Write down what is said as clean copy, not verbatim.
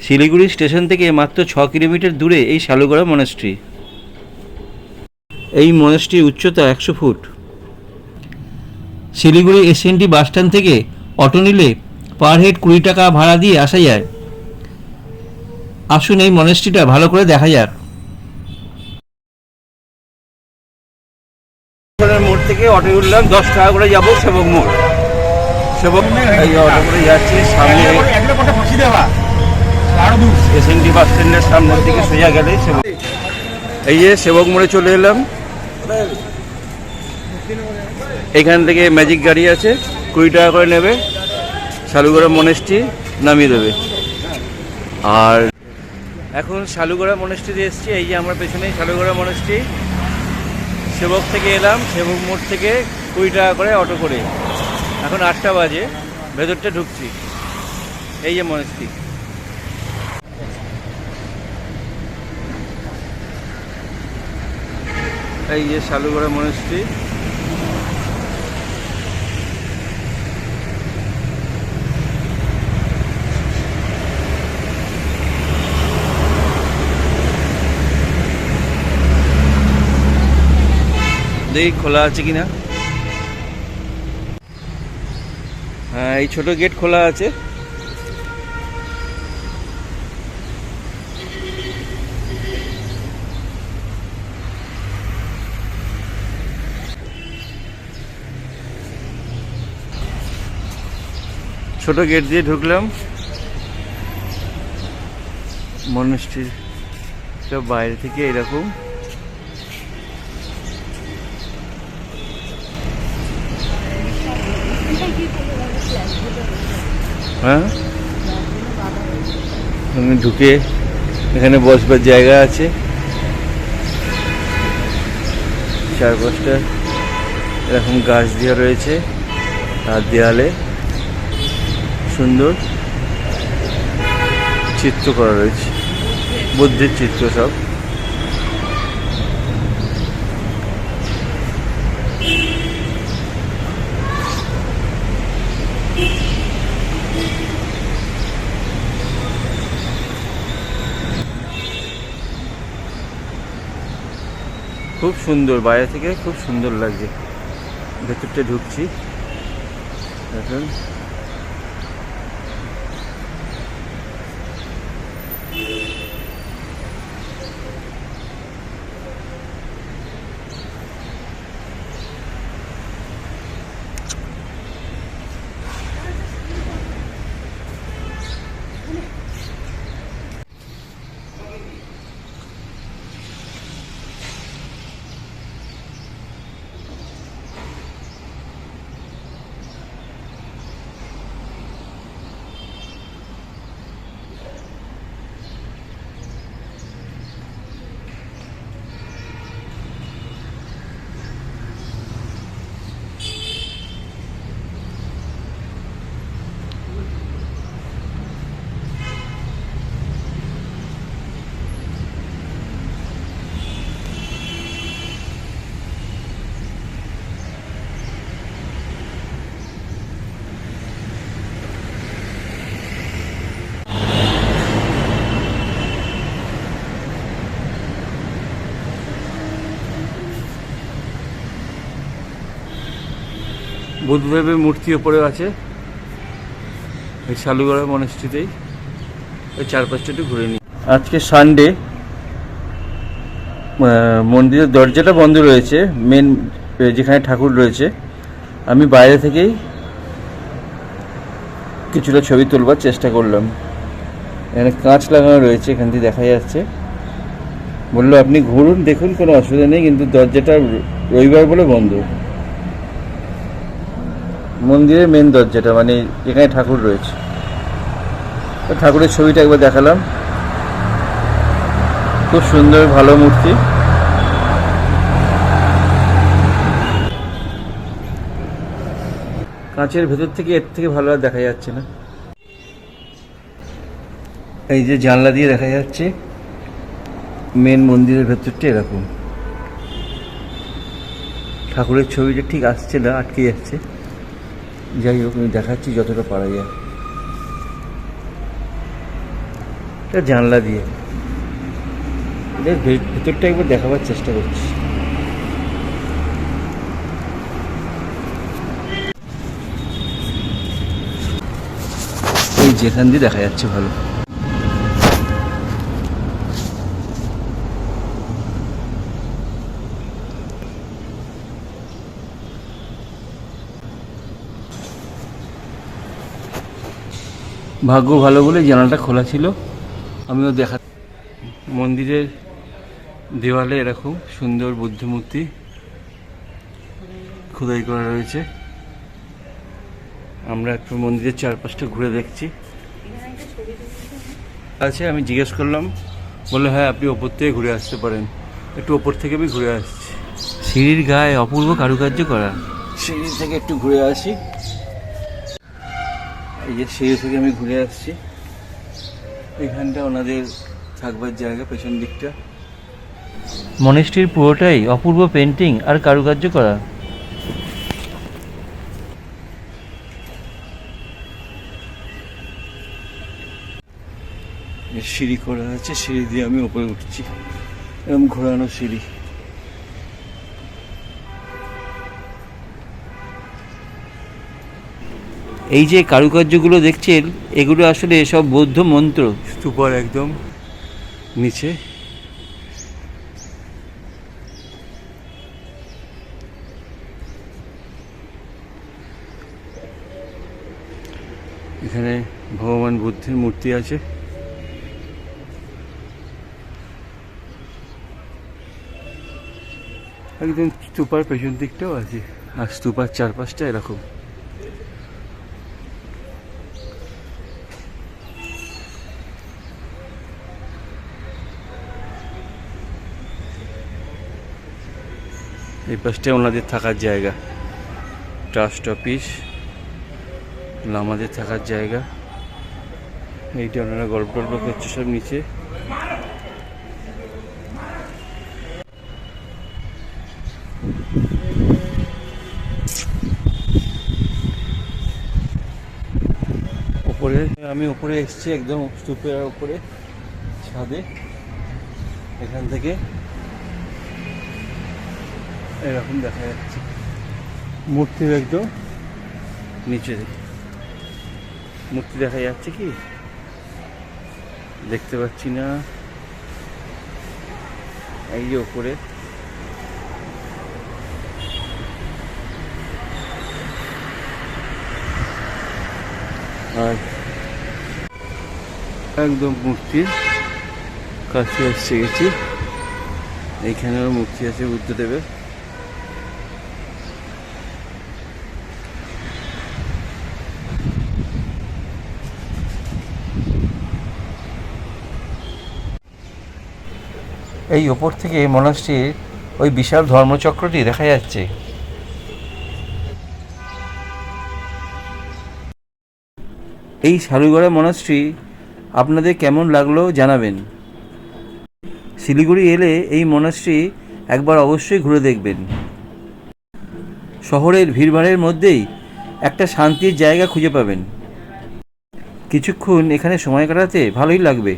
Siliguri station থেকে মাত্র 6 kilometre দূরে এই শালুগড়া মনাস্ট্রি। এই মনাস্ট্রির উচ্চতা 100 ফুট। শিলিগুড়ি এসএনটি বাসস্ট্যান্ড থেকে অটো নিলে পার হেড 20 টাকা ভাড়া দিয়ে আসা যায়। আসুন এই মনাস্ট্রিটা ভালো করে দেখা যাক। মোড় থেকে অটো উঠলাম, 10 টাকা করে যাবো সেবক মোড়। সেবক এই অটো করে যাচ্ছি, সামনে এসএনটি বাস স্ট্যান্ডের সামনের দিকে সোজা গেলে এই যে সেবক মোড়ে চলে এলাম। এখান থেকে ম্যাজিক গাড়ি আছে, 20 টাকা করে নেবে, শালুগড়া মনাস্ট্রি নামিয়ে দেবে। আর এখন শালুগড়া মনাস্ট্রিতে এসেছি। এই যে আমার পেছনেই শালুগড়া মনাস্ট্রি। সেবক থেকে এলাম, সেবক মোড় থেকে 20 টাকা করে অটো করে। এখন 8টা বাজে, ভেতরটা ঢুকছি। এই যে মনাস্ট্রি, এই যে শালুগড়া মনাস্ট্রি। দেখি খোলা আছে কিনা। হ্যাঁ, এই ছোট গেট খোলা আছে। ছোট গেট দিয়ে ঢুকলাম মনাস্ট্রির। সব বাইরে থেকে এরকম। হ্যাঁ, ঢুকে এখানে বসবার জায়গা আছে, 4-5টা এরকম গাছ দেওয়া রয়েছে। আর দেয়ালে সুন্দর চিত্র করা রয়েছে, বুদ্ধের চিত্র সব। খুব সুন্দর, বাইরে থেকে খুব সুন্দর লাগছে। ভেতরটা ঢুকছি এখন। বুদ্ধদেবের মূর্তি ওপরে আছে এই শালুগড়া মনাস্ট্রিতেই। ওই 4-5টা একটু ঘুরে নিই। আজকে সানডে, মন্দিরের দরজাটা বন্ধ রয়েছে, মেন যেখানে ঠাকুর রয়েছে। আমি বাইরে থেকেই কিছুটা ছবি তুলবার চেষ্টা করলাম। এখানে কাঁচ লাগানো রয়েছে, এখান থেকে দেখা যাচ্ছে। বললো আপনি ঘুরুন, দেখুন, কোনো অসুবিধা নেই, কিন্তু দরজাটা রবিবার বলে বন্ধ। মন্দিরের মেন দরজাটা, মানে এখানে ঠাকুর রয়েছে। ঠাকুরের ছবিটা একবার দেখালাম। খুব সুন্দর, ভালো মূর্তি। কাঁচের ভেতর থেকে এর থেকে ভালো আর দেখা যাচ্ছে না। এই যে জানলা দিয়ে দেখা যাচ্ছে মেন মন্দিরের ভেতরটা এরকম। ঠাকুরের ছবিটা ঠিক আসছে না, আটকে যাচ্ছে। যাই হোক, আমি দেখাচ্ছি যতটা পারা যায়। এটা জানলা দিয়ে, ভেতরটা একবার দেখাবার চেষ্টা করছি। এই যেখান দিয়ে দেখা যাচ্ছে ভালো। ভাগ্য ভালো বলে জানালাটা খোলা ছিল, আমিও দেখা। মন্দিরের দেওয়ালে এরকম সুন্দর বুদ্ধ মূর্তি খোদাই করা রয়েছে। আমরা একটু মন্দিরের চারপাশটা ঘুরে দেখছি। আছে, আমি জিজ্ঞেস করলাম, বললো হ্যাঁ আপনি ওপর থেকে ঘুরে আসতে পারেন। একটু ওপর থেকে আমি ঘুরে আসছি। সিঁড়ির গায়ে অপূর্ব কারুকার্য করা। সিঁড়ি থেকে একটু ঘুরে আসি। এই যে সিঁড়ি থেকে আমি ঘুরে আসছি। এখানটা ওনাদের থাকবার জায়গা, পেছন দিকটা। মনেস্ট্রির পুরোটাই অপূর্ব পেন্টিং আর কারুকার্য করা। সিঁড়ি করা আছে, সিঁড়ি দিয়ে আমি উপরে উঠছি, এরকম ঘোরানো সিঁড়ি। এই যে কারুকার্যগুলো দেখছেন, এগুলো আসলে সব বৌদ্ধ মন্ত্র। স্তূপার একদম নিচে এখানে ভগবান বুদ্ধের মূর্তি আছে। একদম স্তূপার পেছন দিকটাও আছে, আর স্তূপার চারপাশটা এরকম। এই পাশটা ওনাদের থাকার জায়গা, ট্রাস্ট অফিস, লামাদের থাকার জায়গা। এইটা ওনারা গল্প টল্প করছে সব নিচে। ওপরে আমি ওপরে এসেছি, একদম স্তূপের ওপরে ছাদে। এখান থেকে এরকম দেখা যাচ্ছে মূর্তির একদম নিচে। মূর্তি দেখা যাচ্ছে কি দেখতে পাচ্ছি না। এই যে ওপরে আর একদম মূর্তির কাছে এসে গেছি। এইখানেও মূর্তি আছে বুদ্ধদেবের। এই ওপর থেকে মনাস্ট্রির ওই বিশাল ধর্মচক্রটি দেখা যাচ্ছে। এই শালুগড়া মনাস্ট্রি আপনাদের কেমন লাগলো জানাবেন। শিলিগুড়ি এলে এই মনাস্ট্রি একবার অবশ্যই ঘুরে দেখবেন। শহরের ভিড়ভাড়ের মধ্যেই একটা শান্তির জায়গা খুঁজে পাবেন। কিছুক্ষণ এখানে সময় কাটাতে ভালোই লাগবে।